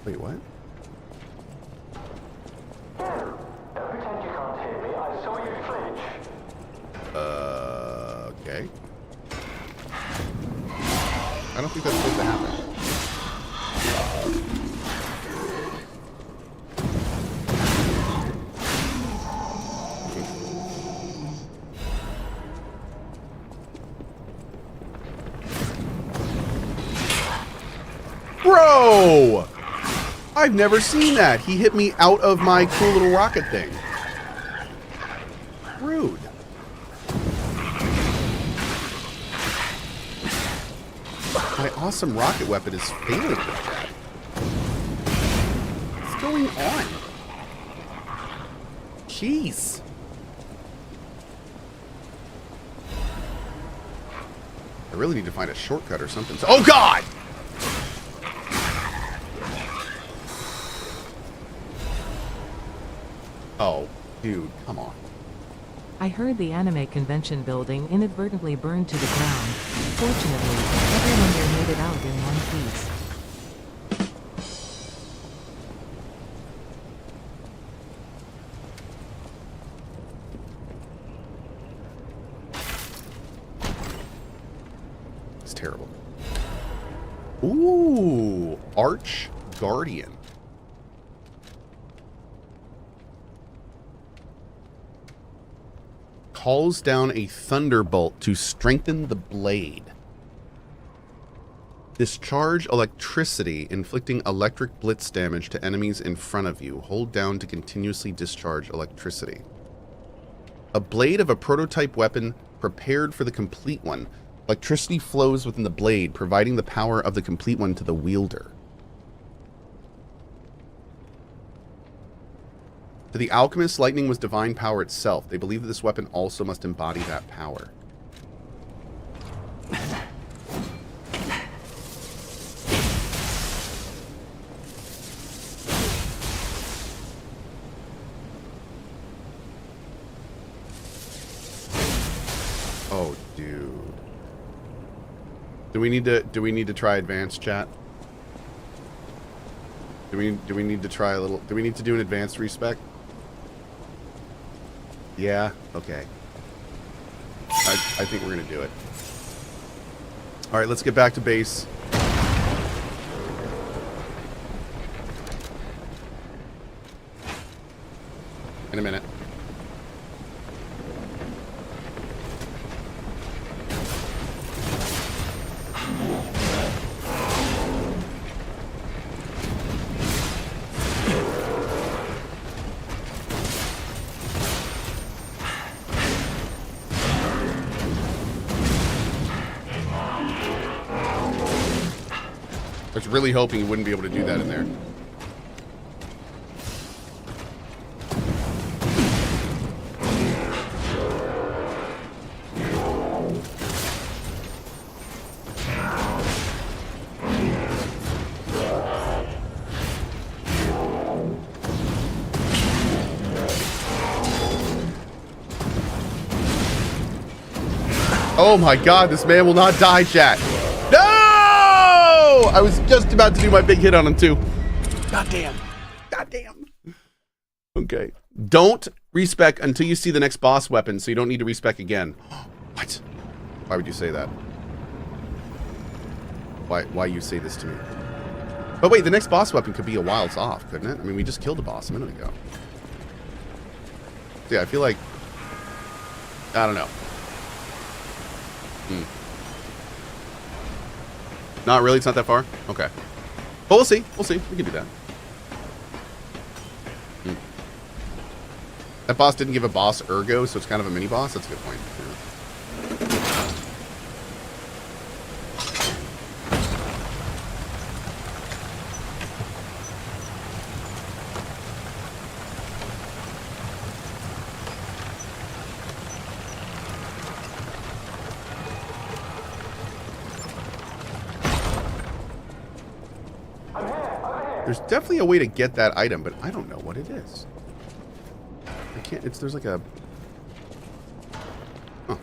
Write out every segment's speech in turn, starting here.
Wait, what? Pretend you can't hear me. I saw you flinch. Okay. I don't think that's supposed to happen. Bro! I've never seen that. He hit me out of my cool little rocket thing. Rude. My awesome rocket weapon is failing with that. What's going on? Jeez. I really need to find a shortcut or something. Oh, God! Oh, dude, come on. I heard the anime convention building inadvertently burned to the ground. Fortunately, everyone there made it out in one piece. It's terrible. Ooh, Arch Guardian. Calls down a thunderbolt to strengthen the blade. Discharge electricity, inflicting electric blitz damage to enemies in front of you. Hold down to continuously discharge electricity. A blade of a prototype weapon prepared for the complete one. Electricity flows within the blade, providing the power of the complete one to the wielder. To the alchemist, lightning was divine power itself. They believe that this weapon also must embody that power. Oh, dude. Do we need to try advanced chat? Do we need to try a little? Do we need to do an advanced respec? Yeah, okay. I think we're gonna do it. Alright, let's get back to base. In a minute. I was really hoping you wouldn't be able to do that in there. Oh my God, this man will not die, chat. No! I was just about to do my big hit on him too. God damn. God damn. Okay. Don't respec until you see the next boss weapon, so you don't need to respec again. What? Why would you say that? Why you say this to me? But wait, the next boss weapon could be a whiles off, couldn't it? I mean, we just killed the boss a minute ago. So yeah, I feel like... I don't know. Not really? It's not that far? Okay. But we'll see. We'll see. We can do that. That boss didn't give a boss ergo, so it's kind of a mini-boss. That's a good point. Yeah. There's definitely a way to get that item, but I don't know what it is. I can't, there's like a... Huh.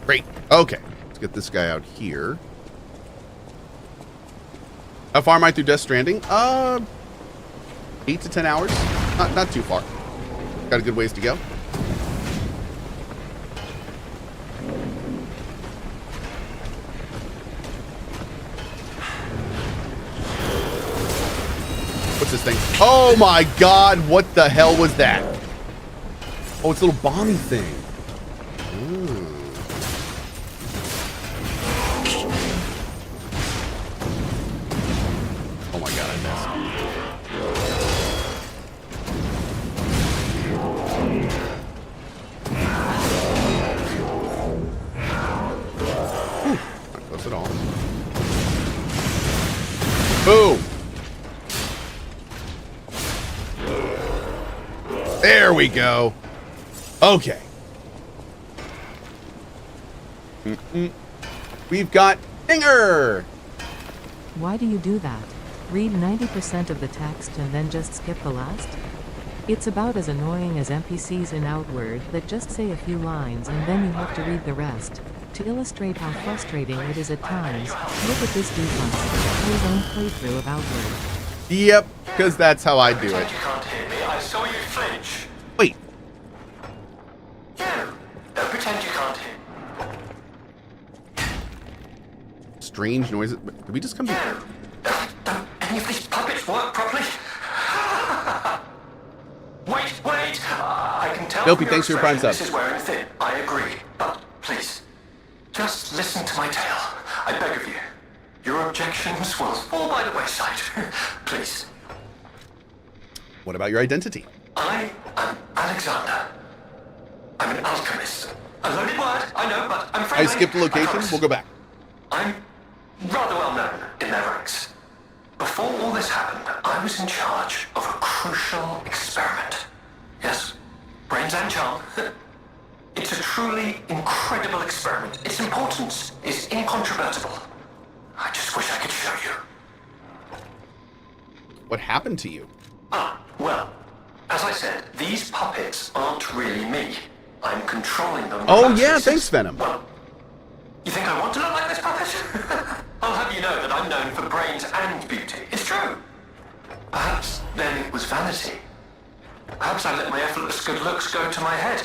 Great. Okay. Let's get this guy out here. How far am I through Death Stranding? 8 to 10 hours. Not too far. Got a good ways to go. What's this thing? Oh my god, what the hell was that? Oh, it's a little bomby thing. Ooh. Oh my god, I missed. Whew, not close at all. Boom! There we go. Okay. We've got Dinger! Why do you do that? Read 90% of the text and then just skip the last? It's about as annoying as NPCs in Outward that just say a few lines and then you have to read the rest. To illustrate how frustrating it is at times, look at this dude play his own playthrough of Outward. Yep, because that's how I do Pretend it. you can't hear me. I saw you flinch. Wait, You. Don't pretend you can't hear. strange noises. Did we just come to... You. Don't any of these puppets work properly? Wait. I can tell. Dopey, from thanks for your prime expression sub. This is wearing thin. I agree. But please, just listen to my tale. I beg of you. Your objections will fall by the wayside. Please. What about your identity? I am Alexander. I'm an alchemist. A loaded word, I know, but I'm afraid I skipped the location. promise. We'll go back. I'm rather well known in their ranks. Before all this happened, I was in charge of a crucial experiment. Yes, brains and charm. It's a truly incredible experiment. Its importance is incontrovertible. I just wish I could show you. What happened to you? Well, as I said, these puppets aren't really me. I'm controlling them. Oh, without yeah, assistance. thanks, Venom. Well, you think I want to look like this puppet? I'll have you know that I'm known for brains and beauty. It's true. Perhaps then it was vanity. Perhaps I let my effortless good looks go to my head.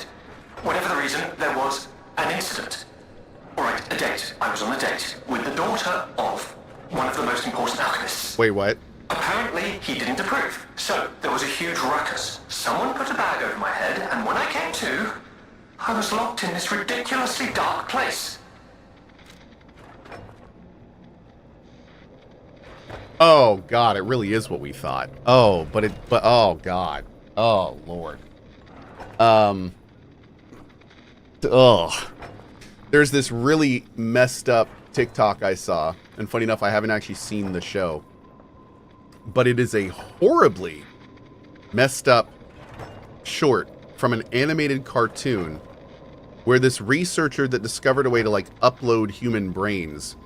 Whatever the reason, there was an incident. All right, a date. I was on a date with the daughter of one of the most important alchemists. Wait, what? Apparently, he didn't approve. So, there was a huge ruckus. Someone put a bag over my head, and when I came to, I was locked in this ridiculously dark place. Oh god, it really is what we thought. Oh, but oh god. Oh lord. There's this really messed up TikTok I saw, and funny enough, I haven't actually seen the show, but it is a horribly messed up short from an animated cartoon where this researcher that discovered a way to like upload human brains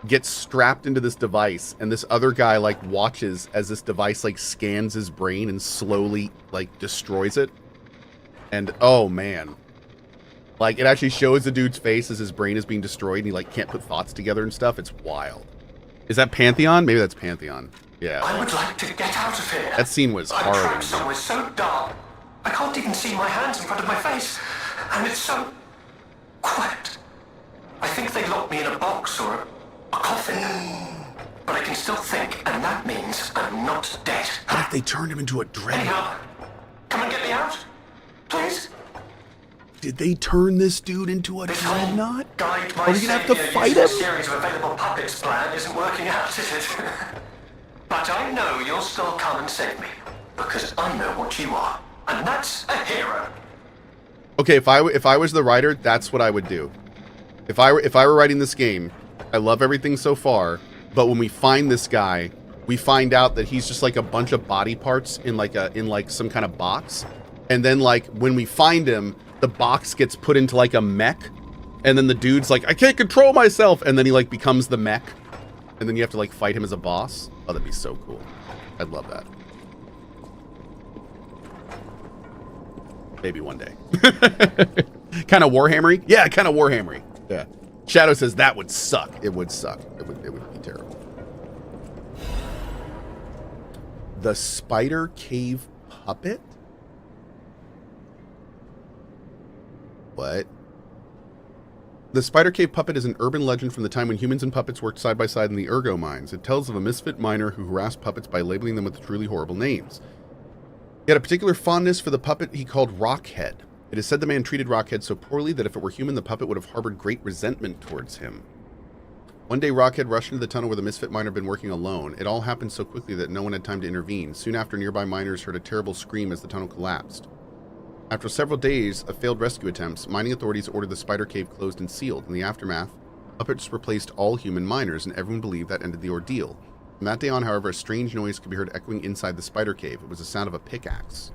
gets strapped into this device, and this other guy like watches as this device like scans his brain and slowly like destroys it. And oh man, like it actually shows the dude's face as his brain is being destroyed and he like can't put thoughts together and stuff. It's wild. Is that Pantheon? Maybe that's Pantheon. Yeah. I would like to get out of here. That scene was I'm horrible. trapped somewhere so dark. I can't even see my hands in front of my face. And it's so quiet. I think they locked me in a box or a coffin. But I can still think, and that means I'm not dead. What if they turned him into a dreadnought? Anyhow, come and get me out. Please. Did they turn this dude into a This whole dreadnought? guide my Are we gonna have to savior fight using a him? series of available puppets plan isn't working out, is it? But I know you'll still come and save me. Because I know what you are. And that's a hero. Okay, if I was the writer, that's what I would do. If I were writing this game, I love everything so far, but when we find this guy, we find out that he's just like a bunch of body parts in like some kind of box, and then like when we find him, the box gets put into like a mech, and then the dude's like, I can't control myself, and then he like becomes the mech, and then you have to like fight him as a boss. Oh, that'd be so cool. I'd love that. Maybe one day. Kind of Warhammery? Yeah, kind of Warhammery. Yeah. Shadow says that would suck. It would suck. It would be terrible. The Spider Cave Puppet? What? The Spider Cave Puppet is an urban legend from the time when humans and puppets worked side by side in the Ergo mines. It tells of a misfit miner who harassed puppets by labeling them with truly horrible names. He had a particular fondness for the puppet he called Rockhead. It is said the man treated Rockhead so poorly that if it were human, the puppet would have harbored great resentment towards him. One day, Rockhead rushed into the tunnel where the misfit miner had been working alone. It all happened so quickly that no one had time to intervene. Soon after, nearby miners heard a terrible scream as the tunnel collapsed. After several days of failed rescue attempts, mining authorities ordered the spider cave closed and sealed. In the aftermath, puppets replaced all human miners, and everyone believed that ended the ordeal. From that day on, however, a strange noise could be heard echoing inside the spider cave. It was the sound of a pickaxe.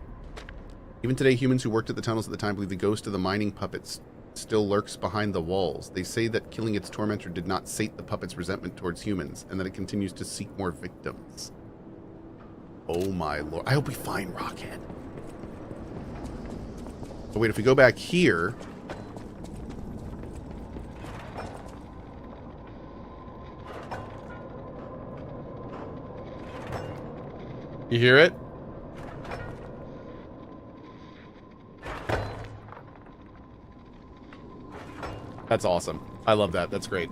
Even today, humans who worked at the tunnels at the time believe the ghost of the mining puppets still lurks behind the walls. They say that killing its tormentor did not sate the puppet's resentment towards humans, and that it continues to seek more victims. Oh my lord. I hope we find Rockhead. But wait, if we go back here... You hear it? That's awesome. I love that. That's great.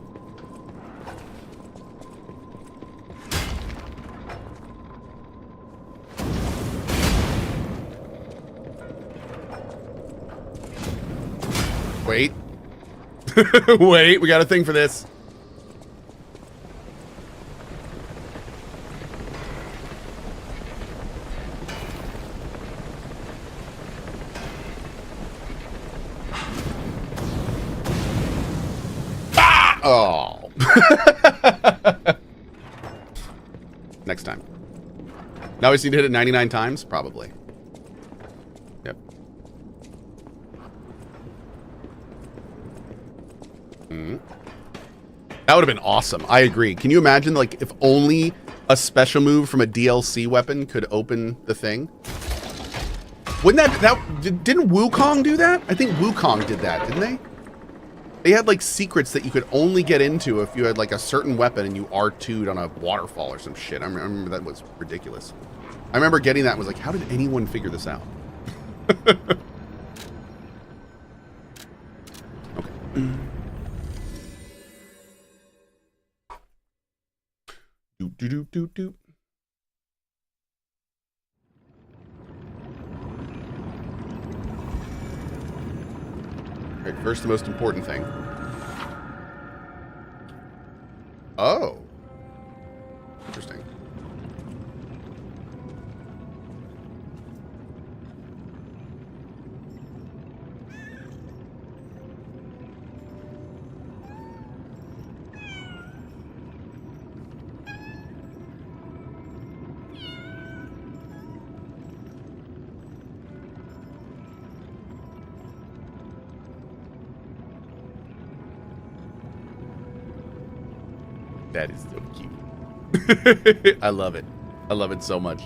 Wait. Wait, we got a thing for this. Oh. Next time. Now we just need to hit it 99 times? Probably. Yep. That would have been awesome. I agree. Can you imagine, like, if only a special move from a DLC weapon could open the thing? Wouldn't didn't Wukong do that? I think Wukong did that, didn't they? They had, like, secrets that you could only get into if you had, like, a certain weapon and you R2'd on a waterfall or some shit. I remember that was ridiculous. I remember getting that and was like, how did anyone figure this out? Okay. Do. All right, first, the most important thing. Oh. Interesting. That is so cute. I love it. I love it so much.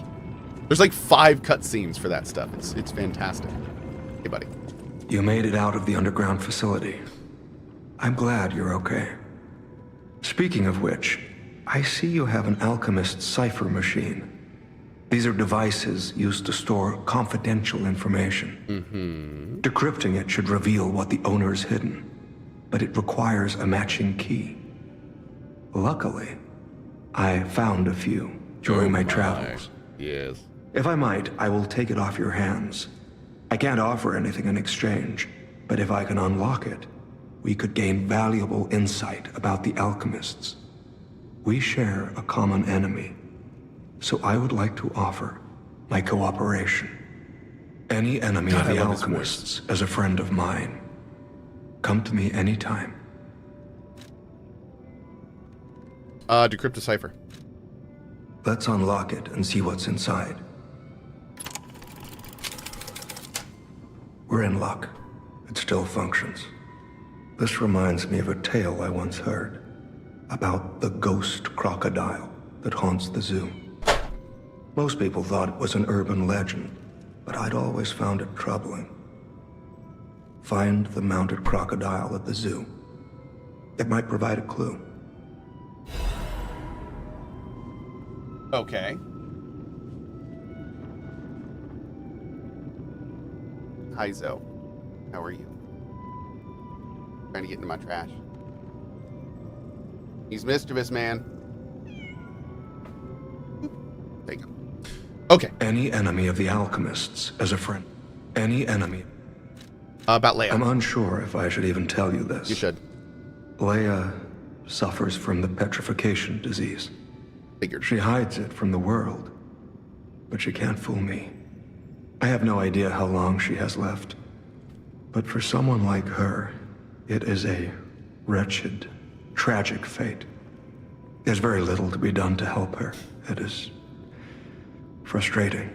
There's like 5 cutscenes for that stuff. It's fantastic. Hey, buddy. You made it out of the underground facility. I'm glad you're okay. Speaking of which, I see you have an alchemist's cipher machine. These are devices used to store confidential information. Decrypting it should reveal what the owner's hidden, but it requires a matching key. Luckily, I found a few during my travels. Yes. If I might, I will take it off your hands. I can't offer anything in exchange, but if I can unlock it, we could gain valuable insight about the alchemists. We share a common enemy, so I would like to offer my cooperation. Any enemy of the alchemists is a friend of mine. Come to me anytime. Decrypt a cipher. Let's unlock it and see what's inside. We're in luck. It still functions. This reminds me of a tale I once heard about the ghost crocodile that haunts the zoo. Most people thought it was an urban legend, but I'd always found it troubling. Find the mounted crocodile at the zoo. It might provide a clue. Okay. Hi, Zoe. How are you? Trying to get into my trash. He's mischievous, man. Take him. Okay. Any enemy of the alchemists as a friend. Any enemy. About Leia. I'm unsure if I should even tell you this. You should. Leia suffers from the petrification disease. Figured. She hides it from the world, but she can't fool me. I have no idea how long she has left, but for someone like her, it is a wretched, tragic fate. There's very little to be done to help her. It is frustrating.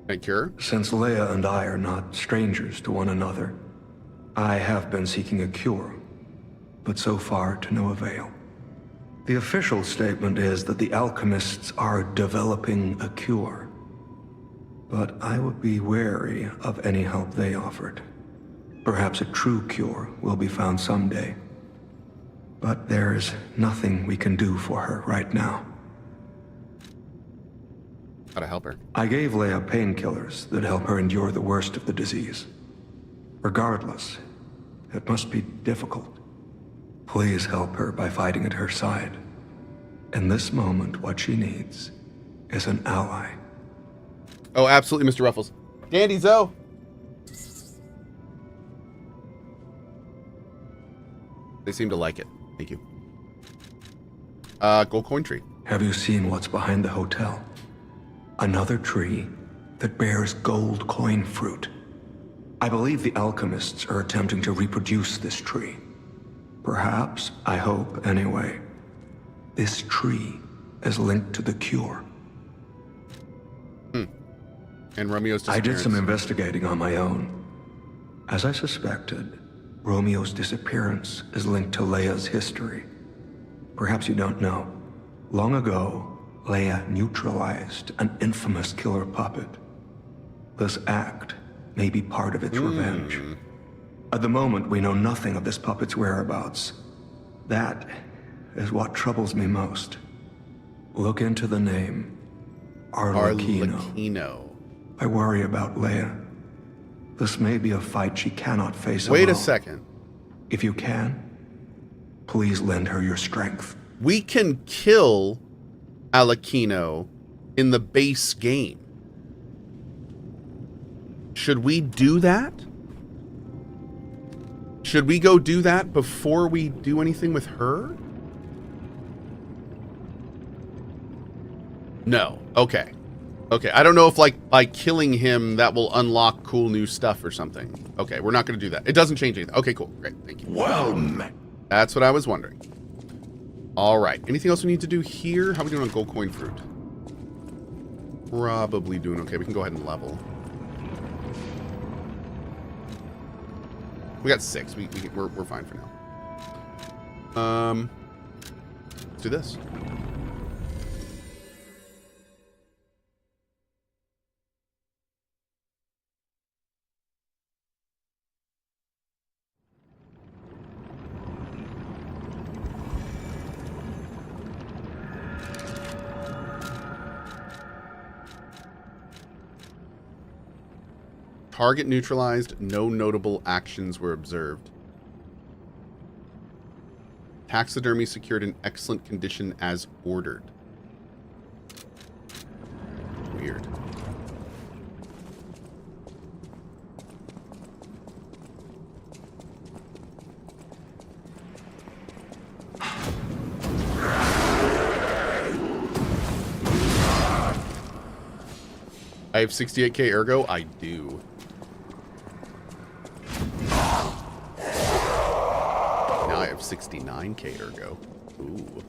Can I cure? Since Leia and I are not strangers to one another, I have been seeking a cure, but so far to no avail. The official statement is that the alchemists are developing a cure, but I would be wary of any help they offered. Perhaps a true cure will be found someday, but there is nothing we can do for her right now. How to help her? I gave Leia painkillers that help her endure the worst of the disease. Regardless, it must be difficult. Please help her by fighting at her side. In this moment, what she needs is an ally. Oh, absolutely, Mr. Ruffles. Dandy Zoe. They seem to like it. Thank you. Gold coin tree. Have you seen what's behind the hotel? Another tree that bears gold coin fruit. I believe the alchemists are attempting to reproduce this tree. Perhaps, I hope anyway, this tree is linked to the cure. And Romeo's I disappearance. did some investigating on my own. As I suspected, Romeo's disappearance is linked to Leia's history. Perhaps you don't know. Long ago, Leia neutralized an infamous killer puppet. This act may be part of its revenge. At the moment, we know nothing of this puppet's whereabouts. That is what troubles me most. Look into the name Arlecchino. Arlecchino. I worry about Leia. This may be a fight she cannot face alone. Wait a second. If you can, please lend her your strength. We can kill Arlecchino in the base game. Should we do that? Should we go do that before we do anything with her? No. Okay. Okay. I don't know if, like, by killing him, that will unlock cool new stuff or something. Okay, we're not going to do that. It doesn't change anything. Okay, cool. Great. Thank you. Well met. That's what I was wondering. All right. Anything else we need to do here? How are we doing on gold coin fruit? Probably doing okay. We can go ahead and level. We got 6. We're fine for now. Let's do this. Target neutralized. No notable actions were observed. Taxidermy secured in excellent condition as ordered. Weird. I have 68k ergo? I do. Now I have 69k ergo. Ooh.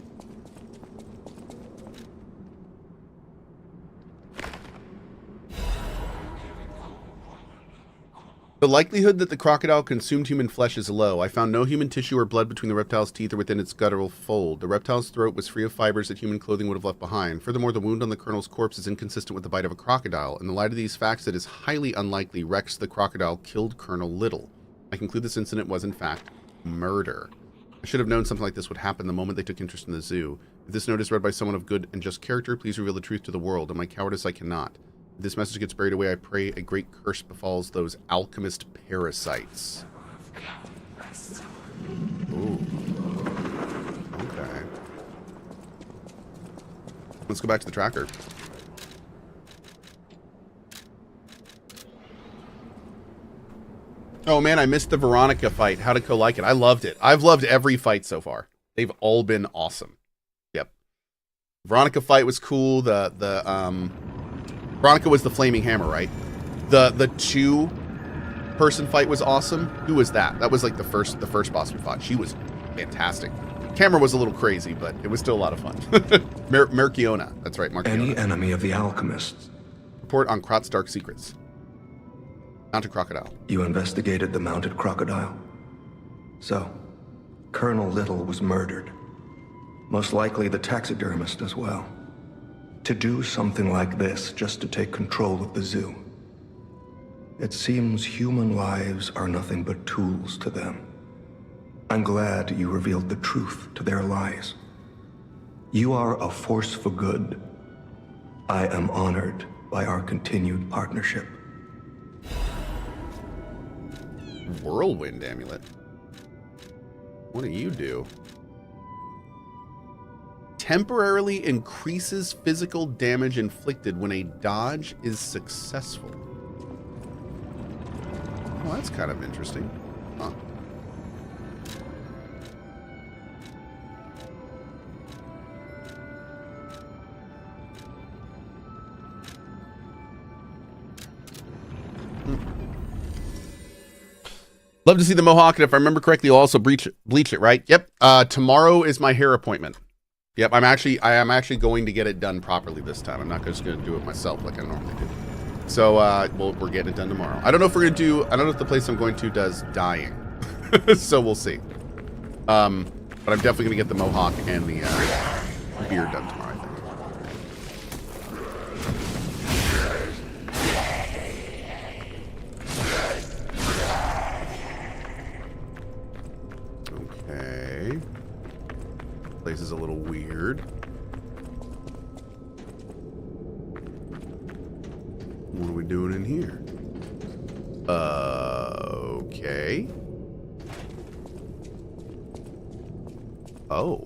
The likelihood that the crocodile consumed human flesh is low. I found no human tissue or blood between the reptile's teeth or within its guttural fold. The reptile's throat was free of fibers that human clothing would have left behind. Furthermore, the wound on the colonel's corpse is inconsistent with the bite of a crocodile. In the light of these facts, it is highly unlikely Rex the crocodile killed Colonel Little. I conclude this incident was, in fact, murder. I should have known something like this would happen the moment they took interest in the zoo. If this note is read by someone of good and just character, please reveal the truth to the world. In my cowardice, I cannot. If this message gets buried away, I pray a great curse befalls those alchemist parasites. Ooh. Okay. Let's go back to the tracker. Oh man, I missed the Veronica fight. How did Cohh like it? I loved it. I've loved every fight so far. They've all been awesome. Yep. Veronica fight was cool. Veronica was the flaming hammer, right? The two-person fight was awesome. Who was that? That was like the first boss we fought. She was fantastic. Camera was a little crazy, but it was still a lot of fun. Merciona. That's right, Marciona. Any enemy of the alchemists. Report on Krot's dark secrets. Mounted crocodile. You investigated the mounted crocodile. So, Colonel Little was murdered. Most likely the taxidermist as well. To do something like this just to take control of the zoo. It seems human lives are nothing but tools to them. I'm glad you revealed the truth to their lies. You are a force for good. I am honored by our continued partnership. Whirlwind amulet. What do you do? Temporarily increases physical damage inflicted when a dodge is successful. Well, that's kind of interesting. Huh. Love to see the mohawk, and if I remember correctly, you'll also bleach it, right? Yep. Tomorrow is my hair appointment. Yep, I am actually going to get it done properly this time. I'm not just going to do it myself like I normally do. So, we're getting it done tomorrow. I don't know if we're going to do, I don't know if the place I'm going to does dyeing. So we'll see. But I'm definitely going to get the mohawk and the beard done tomorrow, I think. Okay. Place is a little weird. What are we doing in here? Okay. Oh.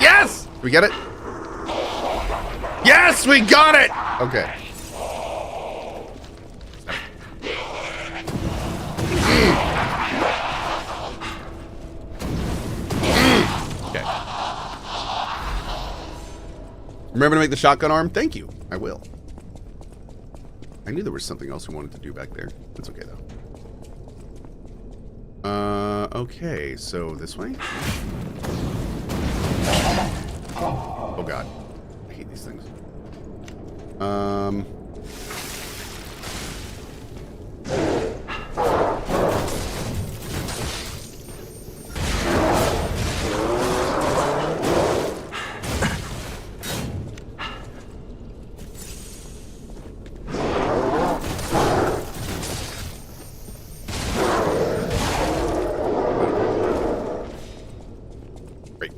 Yes! We get it? Yes, we got it! Okay. Okay. Remember to make the shotgun arm? Thank you. I will. I knew there was something else we wanted to do back there. That's okay, though. Okay, so this way? Oh, God. I hate these things. Great.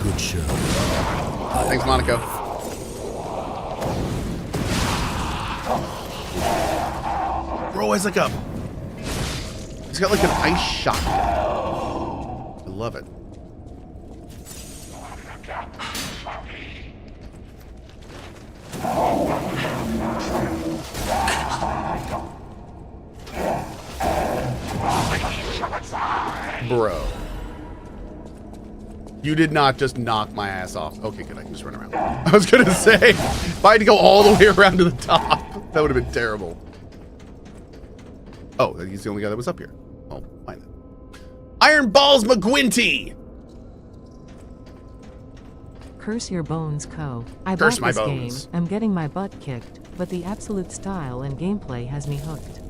Good show. Thanks, Monaco. Bro has like a... He's got like an ice shotgun. I love it. Bro. You did not just knock my ass off. Okay, good. I can just run around. I was going to say, if I had to go all the way around to the top, that would have been terrible. Oh, he's the only guy that was up here. Oh, fine then. Iron Balls McGuinty! Curse your bones, Cohh. I Curse bought my this bones. game. I'm getting my butt kicked, but the absolute style and gameplay has me hooked.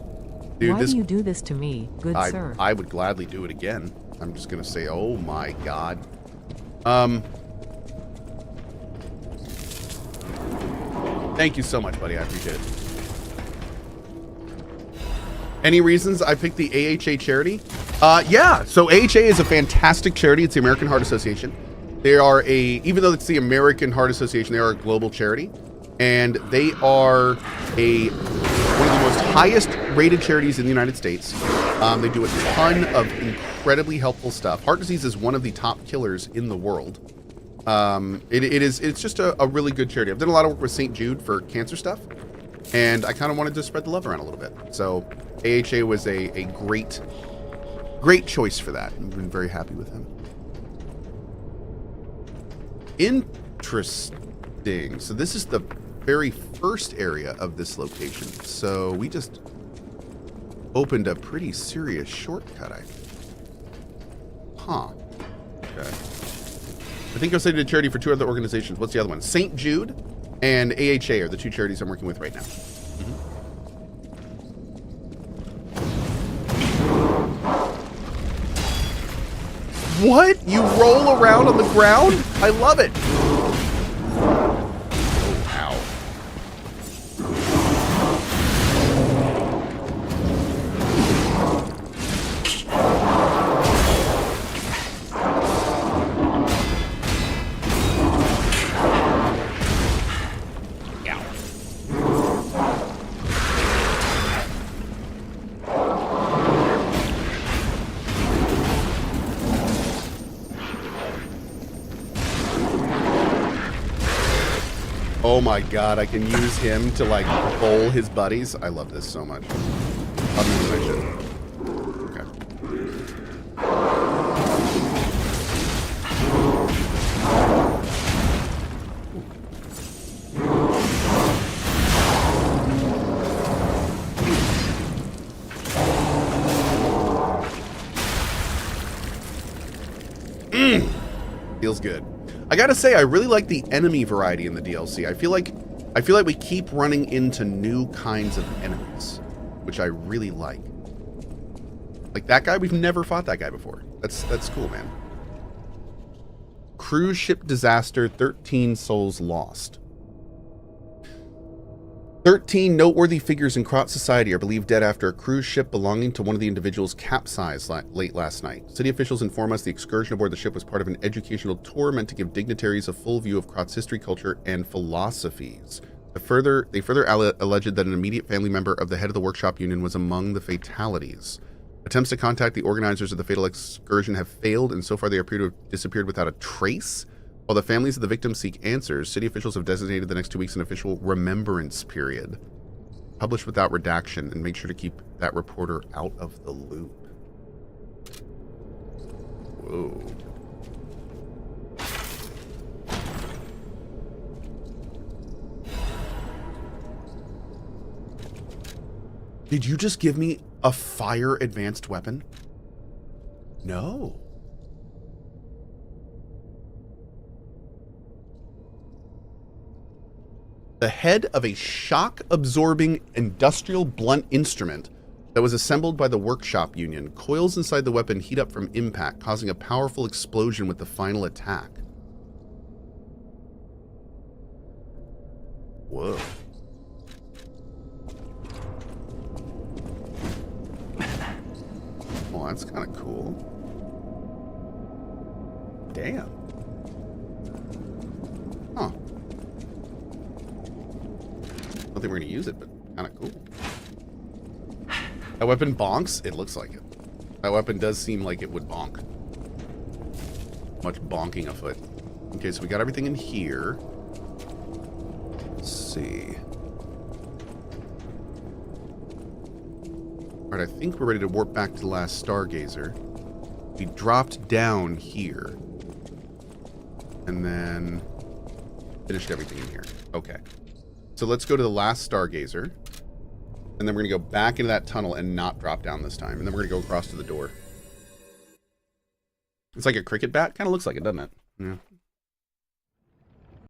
Dude, Why do you do this to me, good sir? I would gladly do it again. I'm just going to say, oh my god. Thank you so much, buddy. I appreciate it. Any reasons I picked the AHA charity? Yeah. So AHA is a fantastic charity. It's the American Heart Association. They are even though it's the American Heart Association, they are a global charity, and they are one of the most highest rated charities in the United States. They do a ton of incredibly helpful stuff. Heart disease is one of the top killers in the world. It's just a really good charity. I've done a lot of work with St. Jude for cancer stuff, and I kind of wanted to spread the love around a little bit. So AHA was a great choice for that. I've been very happy with them. Interesting. So this is the very first area of this location. So we just opened a pretty serious shortcut, I think. Huh. Okay. I think I said a charity for two other organizations. What's the other one? St. Jude and AHA are the two charities I'm working with right now. What? You roll around on the ground? I love it. Oh, ow. Oh my god, I can use him to like bowl his buddies. I love this so much. I'll do this shit. Okay. Feels good. I gotta say, I really like the enemy variety in the DLC. I feel like we keep running into new kinds of enemies, which I really like. Like that guy, we've never fought that guy before. That's cool, man. Cruise ship disaster, 13 souls lost. 13 noteworthy figures in Krot society are believed dead after a cruise ship belonging to one of the individuals capsized late last night. City officials inform us the excursion aboard the ship was part of an educational tour meant to give dignitaries a full view of Krot's history, culture, and philosophies. They further alleged that an immediate family member of the head of the workshop union was among the fatalities. Attempts to contact the organizers of the fatal excursion have failed, and so far they appear to have disappeared without a trace. While the families of the victims seek answers, city officials have designated the next 2 weeks an official remembrance period. Publish without redaction, and make sure to keep that reporter out of the loop. Whoa. Did you just give me a fire advanced weapon? No. The head of a shock-absorbing industrial blunt instrument that was assembled by the workshop union. Coils inside the weapon heat up from impact, causing a powerful explosion with the final attack. Whoa. Well, that's kind of cool. Damn. Huh. I don't think we're going to use it, but kind of cool. That weapon bonks? It looks like it. That weapon does seem like it would bonk. Much bonking afoot. Okay, so we got everything in here. Let's see. Alright, I think we're ready to warp back to the last Stargazer. We dropped down here. And then finished everything in here. Okay. So let's go to the last Stargazer. And then we're going to go back into that tunnel and not drop down this time. And then we're going to go across to the door. It's like a cricket bat. Kind of looks like it, doesn't it? Yeah.